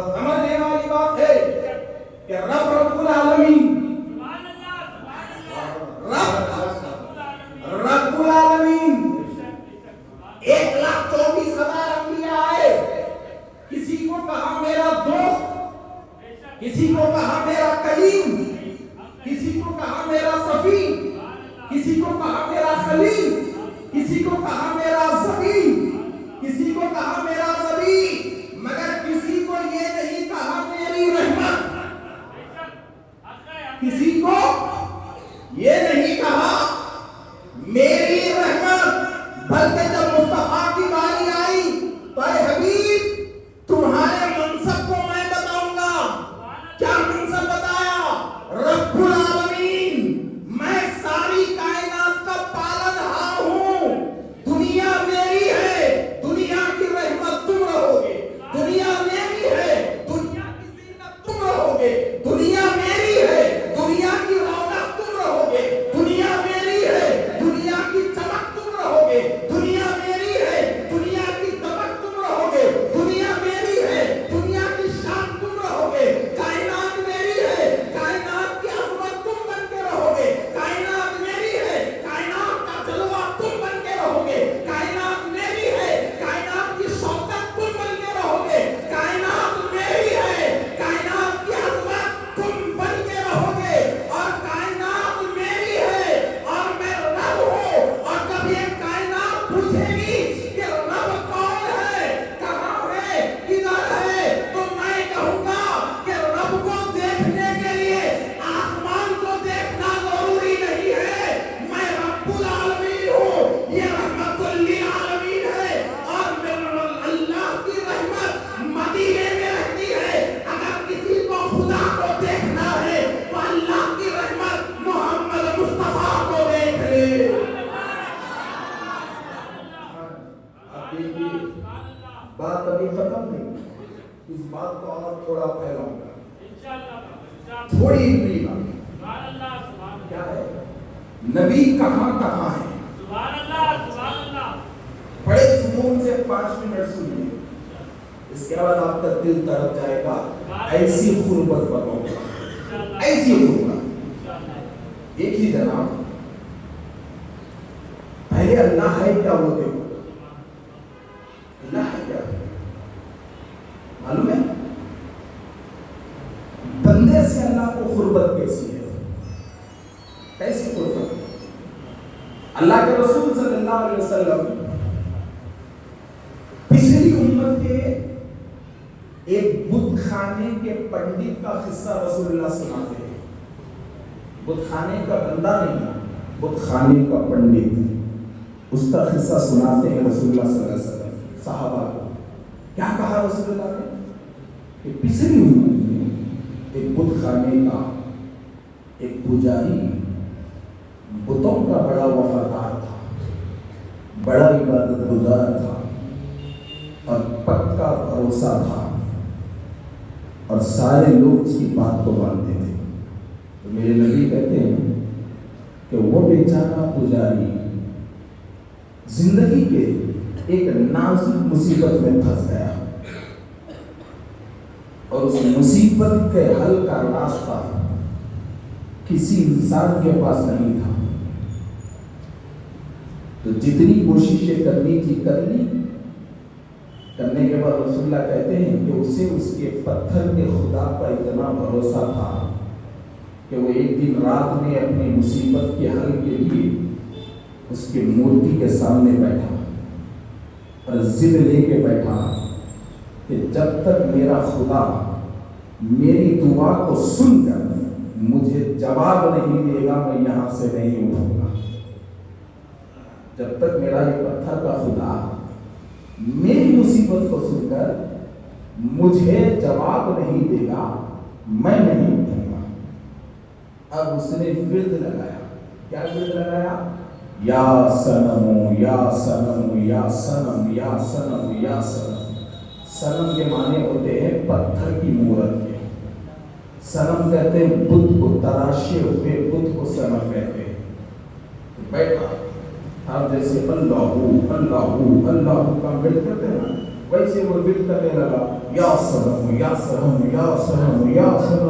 سمجھنے والی بات ہے کہ رب العالمین رب العالمین 1,24,000 انبیاء آئے، کسی کو کہا میرا دوست، کسی کو کہا میرا کلیم، کسی کو کہا میرا صفی، کسی کو کہا میرا خلیل، کسی کو کہا میرا صبی، کسی کو کہا میرا زبی، مگر کسی کو یہ نہیں کہا میری رحمت، کسی کو یہ نہیں کہا میری رحمت، بلکہ جب مصطفیٰ کی باری آئی تو اے حبیب تمہارے منصب کو میں بتاؤں گا۔ کیا منصب بتایا؟ رب العالمین، میں ساری کائنات کا پالنہار ہوں، دنیا میری ہے، دنیا کی رحمت تم رہو گے، دنیا میری ہے، دنیا کی زینت تم رہو گے، دنیا میری ہے، دنیا کی رونق تم رہو گے، دنیا میری ہے، دنیا کی چمک تم رہو گے، دنیا میری ہے، دنیا کی دمک تم رہو گے، دنیا میری ہے، دنیا کی شان تم رہو گے، کائنات میری ہے، کائنات کی عظمت تم بن کے رہو گے، کائنات میری ہے، کائنات کا جلوہ تم بن کے رہو گے، کائنات میری ہے، کائنات کی شوکت تم بن کے رہو گے، کائنات میری ہے، کائنات کی عظمت تم بن کے رہو گے، اور کائنات میری ہے اور میں رب ہوں، اور جب یہ کائنات پوچھے گی کہ رب کون ہے، کہاں ہے، کدھر ہے، تو میں کہوں گا کہ رب کو دیکھنے کے لیے آسمان کو دیکھنا ضروری نہیں ہے، میں رب العالمین ہوں، یہ رحمت للعالمین ہے، اور میرا اللہ کی رحمت مدینے میں رہتی ہے۔ اگر کسی کو خدا کو دیکھنا ہے تو اللہ کی رحمت محمد مصطفیٰ کو دیکھ لے۔ آپ دیکھیے بات ابھی ختم نہیں، اس بات کو اور تھوڑا پھیلاؤں گا، تھوڑی اتنی بات کیا ہے، نبی کہاں کہاں ہے، بڑے سکون سے 5 منٹ سنیے، اس کے بعد آپ کا دل تڑپ جائے گا، ایسی غربت بتاؤں گا، ایسی غربت۔ ایک ہی جناب، پہلے اللہ ہے کیا وہ دیکھو، اللہ ہے کیا معلوم ہے؟ بندے سے اللہ کو غربت کیسی ہے، کیسی غربت؟ اللہ کے رسول صلی اللہ علیہ وسلم پچھلی امت کے ایک بت خانے کے پنڈت کا قصہ رسول اللہ سناتے ہیں، بت خانے کا بندہ نہیں، بت خانے کا پنڈت، اس کا قصہ سناتے ہیں رسول اللہ صلی اللہ علیہ وسلم صحابہ کو۔ کیا کہا رسول اللہ نے کہ پچھلی امت میں ایک بت خانے کا ایک پجاری بتوں کا بڑا وفادار تھا، بڑا عبادت گزار تھا اور پکا بھروسہ تھا، اور سارے لوگ اس کی بات کو مانتے تھے۔ تو میرے نبی کہتے ہیں کہ وہ بیچارہ پجاری زندگی کے ایک نازک مصیبت میں پھنس گیا، اور اس مصیبت کے حل کا راستہ کسی انسان کے پاس نہیں تھا، تو جتنی کوششیں کرنی تھی کر لی، کرنے کے بعد رسول اللہ کہتے ہیں کہ اسے اس کے پتھر کے خدا پر اتنا بھروسہ تھا کہ وہ ایک دن رات میں اپنی مصیبت کے حل کے لیے اس کی مورتی کے سامنے بیٹھا اور ضد لے کے بیٹھا کہ جب تک میرا خدا میری دعا کو سن کر مجھے جواب نہیں دے گا میں یہاں سے نہیں اٹھوں گا، جب تک میرا یہ پتھر کا خدا میری مصیبت کو سن کر مجھے جواب نہیں دے گا میں نہیں اٹھوں گا۔ اب اس نے ورد لگایا، کیا ورد لگایا؟ یا صنم یا صنم یا صنم یا صنم یا صنم۔ صنم کے معنی ہوتے ہیں پتھر کی مورت کے، صنم کہتے ہیں بت کو، تراشے ہوئے بت کو صنم کہتے ہیں۔ بیٹھا آپ جیسے اللہ اللہ اللہ کا امید کرتے ہیں نا، ویسے وہ دل کرنے لگا یا سلام یا سلام یا سلام یا سلام.